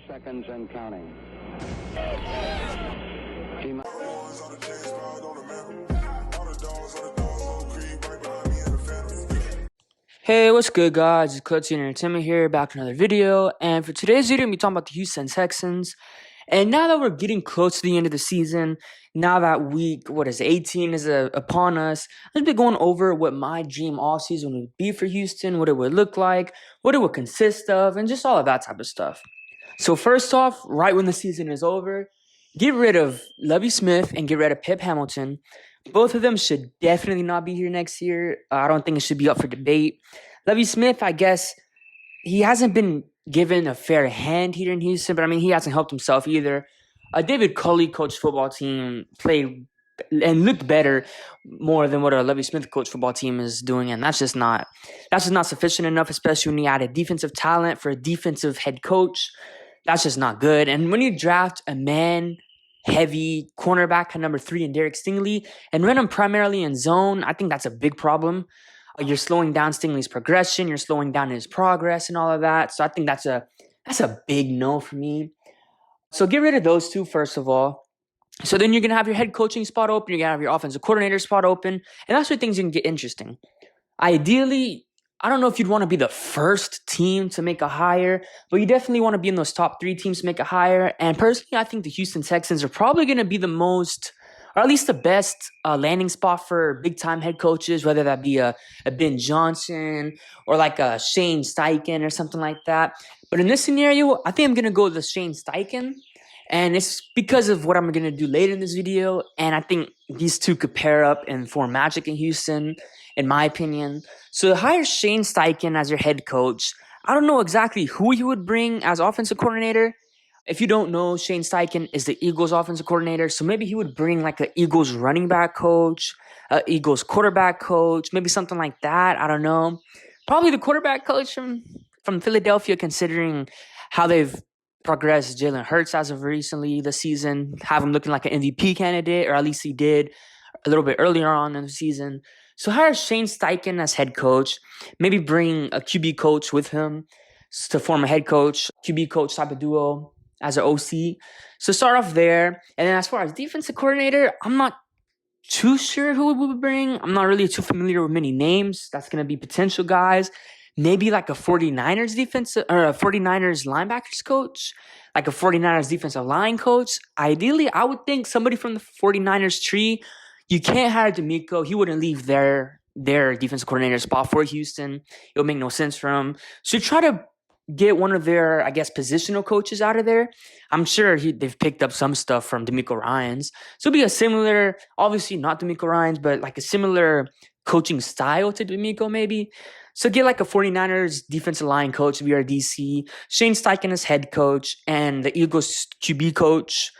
seconds and counting. Hey, what's good, guys? It's Clutchy Entertainment here, back with another video. And for today's video, we're talking about the Houston Texans. And now that we're getting close to the end of the season, now that week, 18 is upon us, I've been going over what my dream offseason would be for Houston, what it would look like, what it would consist of, and just all of that type of stuff. So first off, right when the season is over, get rid of Lovie Smith and get rid of Pip Hamilton. Both of them should definitely not be here next year. I don't think it should be up for debate. Lovie Smith, I guess, he hasn't been given a fair hand here in Houston, but I mean, he hasn't helped himself either. David Culley coached football team, played and looked better more than what a Lovie Smith coached football team is doing, and that's just not sufficient enough, especially when you add a defensive talent for a defensive head coach. That's just not good. And when you draft a man-heavy cornerback at number 3 in Derek Stingley and run him primarily in zone, I think that's a big problem. You're slowing down Stingley's progression. You're slowing down his progress and all of that. So I think that's a big no for me. So get rid of those two, first of all. So then you're going to have your head coaching spot open. You're going to have your offensive coordinator spot open. And that's where things can get interesting. Ideally, I don't know if you'd want to be the first team to make a hire, but you definitely want to be in those top 3 teams to make a hire. And personally, I think the Houston Texans are probably going to be the most, or at least the best landing spot for big-time head coaches, whether that be a Ben Johnson or like a Shane Steichen or something like that. But in this scenario, I think I'm going to go with the Shane Steichen. And it's because of what I'm going to do later in this video. And I think these two could pair up and form magic in Houston, in my opinion. So hire Shane Steichen as your head coach. I don't know exactly who you would bring as offensive coordinator. If you don't know, Shane Steichen is the Eagles offensive coordinator. So maybe he would bring like an Eagles running back coach, an Eagles quarterback coach, maybe something like that. I don't know. Probably the quarterback coach from Philadelphia, considering how they've progressed Jalen Hurts as of recently this season, have him looking like an MVP candidate, or at least he did a little bit earlier on in the season. So hire Shane Steichen as head coach. Maybe bring a QB coach with him to form a head coach, QB coach type of duo as an OC. So start off there. And then as far as defensive coordinator, I'm not too sure who we would bring. I'm not really too familiar with many names. That's going to be potential guys. Maybe like a 49ers defensive or a 49ers linebackers coach, like a 49ers defensive line coach. Ideally, I would think somebody from the 49ers tree. You can't hire D'Amico. He wouldn't leave their defensive coordinator spot for Houston. It would make no sense for him. So try to get one of their, I guess, positional coaches out of there. I'm sure they've picked up some stuff from D'Amico Ryans. So it'll be a similar, obviously not D'Amico Ryans, but like a similar coaching style to D'Amico maybe. So get like a 49ers defensive line coach, VRDC, Shane Steichen as head coach, and the Eagles QB coach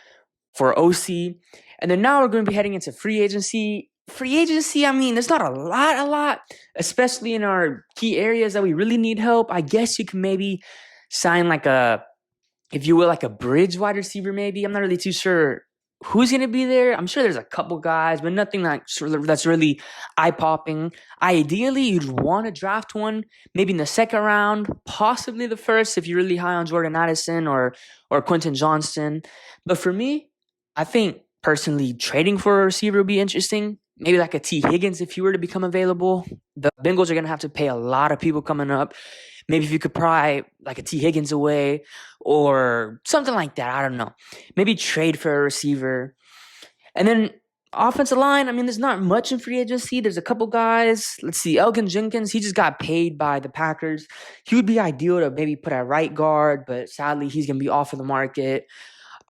for OC. And then now we're going to be heading into free agency. Free agency, I mean, there's not a lot, especially in our key areas that we really need help. I guess you can maybe sign like if you will, like a bridge wide receiver maybe. I'm not really too sure who's going to be there. I'm sure there's a couple guys, but nothing that's really eye-popping. Ideally, you'd want to draft one, maybe in the second round, possibly the first if you're really high on Jordan Addison or Quentin Johnston. But for me, I think personally trading for a receiver would be interesting. Maybe like a T. Higgins if he were to become available. The Bengals are going to have to pay a lot of people coming up. Maybe if you could pry like a T. Higgins away or something like that. I don't know. Maybe trade for a receiver. And then offensive line, I mean, there's not much in free agency. There's a couple guys. Let's see. Elgin Jenkins, he just got paid by the Packers. He would be ideal to maybe put at right guard, but sadly, he's going to be off of the market.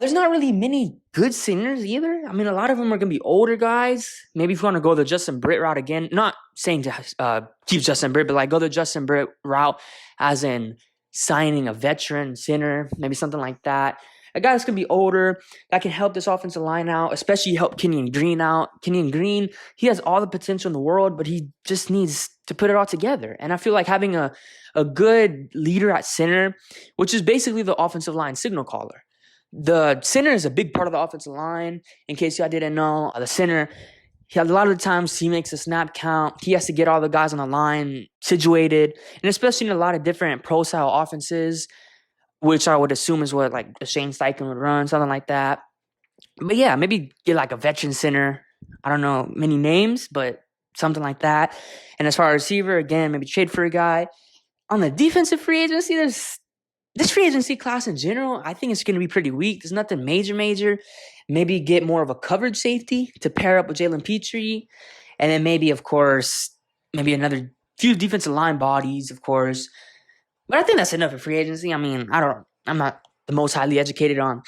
There's not really many good singers either. I mean, a lot of them are going to be older guys. Maybe if you want to go the Justin Britt route again, not saying to keep Justin Britt, but like go the Justin Britt route as in signing a veteran center, maybe something like that. A guy that's going to be older that can help this offensive line out, especially help Kenyon Green out. Kenyon Green, he has all the potential in the world, but he just needs to put it all together. And I feel like having a good leader at center, which is basically the offensive line signal caller. The center is a big part of the offensive line. In case y'all didn't know, the center, a lot of the times he makes a snap count. He has to get all the guys on the line situated. And especially in a lot of different pro-style offenses, which I would assume is what like a Shane Steichen would run, something like that. But yeah, maybe get like a veteran center. I don't know many names, but something like that. And as far as receiver, again, maybe trade for a guy. On the defensive free agency, there's this free agency class in general, I think it's going to be pretty weak. There's nothing major. Maybe get more of a coverage safety to pair up with Jalen Petrie. And then maybe, of course, maybe another few defensive line bodies, of course. But I think that's enough for free agency. I mean, I'm not the most highly educated on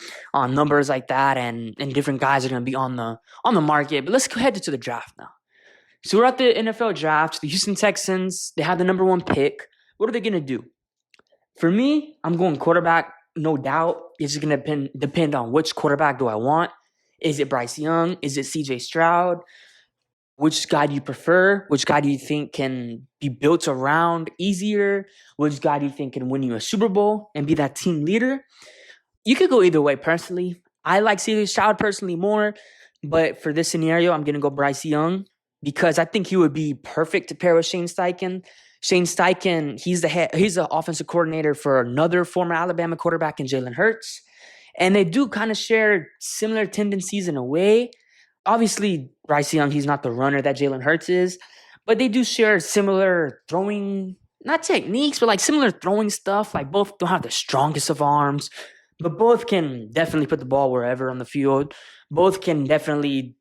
numbers like that, and different guys are going to be on the market. But let's go ahead to the draft now. So we're at the NFL draft. The Houston Texans, they have the number 1 pick. What are they going to do? For me, I'm going quarterback, no doubt. It's going to depend on which quarterback do I want. Is it Bryce Young? Is it CJ Stroud? Which guy do you prefer? Which guy do you think can be built around easier? Which guy do you think can win you a Super Bowl and be that team leader? You could go either way, personally. I like CJ Stroud personally more, but for this scenario, I'm going to go Bryce Young because I think he would be perfect to pair with Shane Steichen. Shane Steichen, he's the offensive coordinator for another former Alabama quarterback in Jalen Hurts. And they do kind of share similar tendencies in a way. Obviously, Bryce Young, he's not the runner that Jalen Hurts is, but they do share similar throwing, not techniques, but like similar throwing stuff. Like both don't have the strongest of arms, but both can definitely put the ball wherever on the field. Both can definitely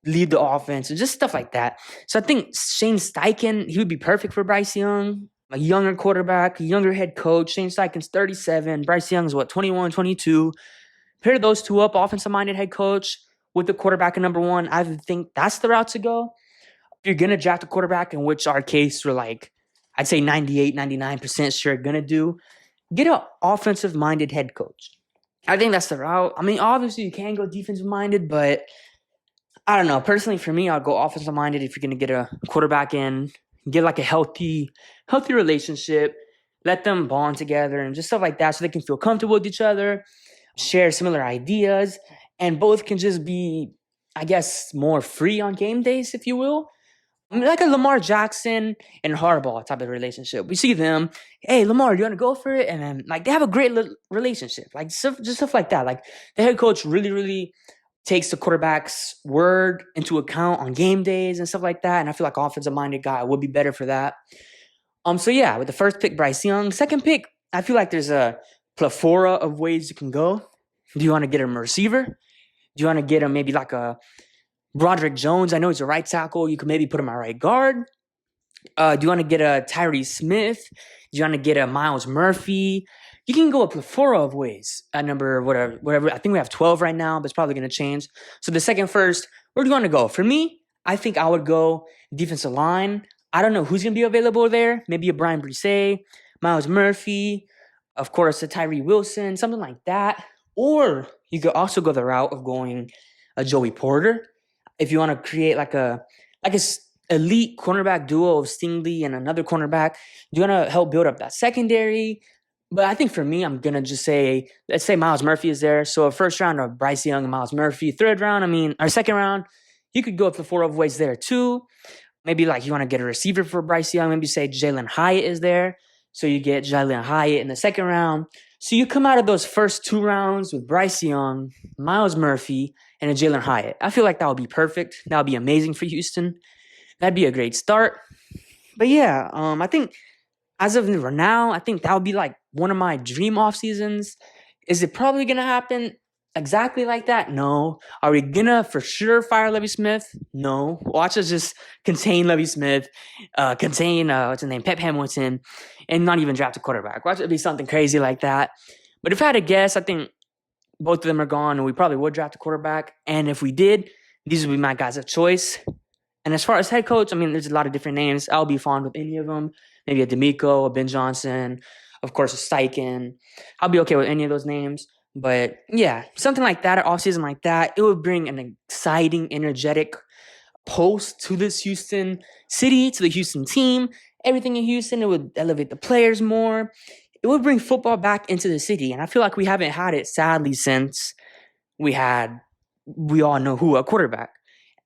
lead the offense and just stuff like that. So I think Shane Steichen, he would be perfect for Bryce Young, a younger quarterback, a younger head coach. Shane Steichen's 37. Bryce Young's 21, 22. Pair those two up, offensive-minded head coach with the quarterback at number 1. I think that's the route to go. If you're going to draft a quarterback, in which our case we're like, I'd say 98, 99% sure going to do, get an offensive-minded head coach. I think that's the route. I mean, obviously you can go defensive-minded, but I don't know. Personally, for me, I'll go offensive-minded if you're going to get a quarterback in, get like a healthy relationship, let them bond together and just stuff like that so they can feel comfortable with each other, share similar ideas, and both can just be, I guess, more free on game days, if you will. I mean, like a Lamar Jackson and Harbaugh type of relationship. We see them, hey, Lamar, do you want to go for it? And then, like, they have a great relationship. Like, just stuff like that. Like, the head coach really takes the quarterback's word into account on game days and stuff like that. And I feel like offensive-minded guy would be better for that. So yeah, with the first pick, Bryce Young. Second pick, I feel like there's a plethora of ways you can go. Do you want to get him a receiver? Do you want to get him maybe like a Broderick Jones? I know he's a right tackle. You could maybe put him at right guard. Do you want to get a Tyree Smith? Do you want to get a Miles Murphy? You can go a plethora of ways at number whatever. I think we have 12 right now, but it's probably going to change. So the second first, where do you want to go? For me, I think I would go defensive line. I don't know who's going to be available there. Maybe a Brian Brisset, Miles Murphy, of course, a Tyree Wilson, something like that. Or you could also go the route of going a Joey Porter. If you want to create like a elite cornerback duo of Stingley and another cornerback, you want to help build up that secondary. But I think for me, I'm going to just say, let's say Miles Murphy is there. So a first round of Bryce Young and Miles Murphy. Third round, or second round, you could go up to 4 of ways there too. Maybe like you want to get a receiver for Bryce Young. Maybe say Jalen Hyatt is there. So you get Jalen Hyatt in the second round. So you come out of those first 2 rounds with Bryce Young, Miles Murphy, and a Jalen Hyatt. I feel like that would be perfect. That would be amazing for Houston. That'd be a great start. But yeah, I think as of now, I think that would be like one of my dream off seasons. Is it probably going to happen exactly like that? No. Are we going to for sure fire Lovie Smith? No. Watch us just contain Lovie Smith, contain, Pep Hamilton, and not even draft a quarterback. Watch it be something crazy like that. But if I had to guess, I think both of them are gone, and we probably would draft a quarterback. And if we did, these would be my guys of choice. And as far as head coach, there's a lot of different names. I'll be fond with any of them. Maybe a D'Amico, a Ben Johnson, of course, a Steichen. I'll be okay with any of those names. But yeah, something like that, an offseason like that, it would bring an exciting, energetic pulse to this Houston city, to the Houston team. Everything in Houston, it would elevate the players more. It would bring football back into the city. And I feel like we haven't had it, sadly, since we all know who, a quarterback.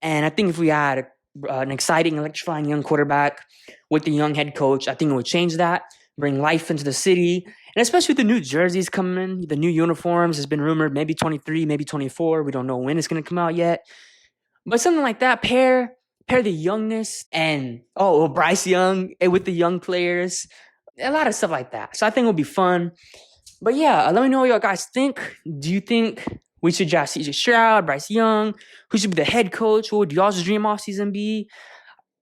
And I think if we had an exciting, electrifying young quarterback with the young head coach, I think it would change that. bring life into the city. And especially with the new jerseys coming in, the new uniforms has been rumored, maybe 23, maybe 24. We don't know when it's going to come out yet. But something like that, pair the youngness and Bryce Young with the young players, a lot of stuff like that. So I think it'll be fun. But yeah, let me know what y'all guys think. Do you think we should draft CJ Stroud, Bryce Young? Who should be the head coach? What would y'all's dream offseason be?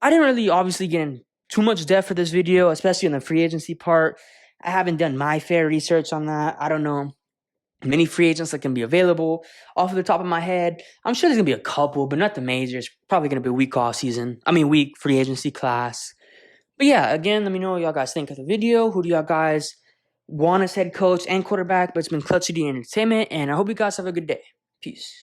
I didn't really obviously get in too much depth for this video, especially on the free agency part. I haven't done my fair research on that. I don't know many free agents that can be available off of the top of my head. I'm sure there's going to be a couple, but not the majors. Probably going to be a weak free agency class. But yeah, again, let me know what y'all guys think of the video. Who do y'all guys want as head coach and quarterback? But it's been Clutch CD Entertainment, and I hope you guys have a good day. Peace.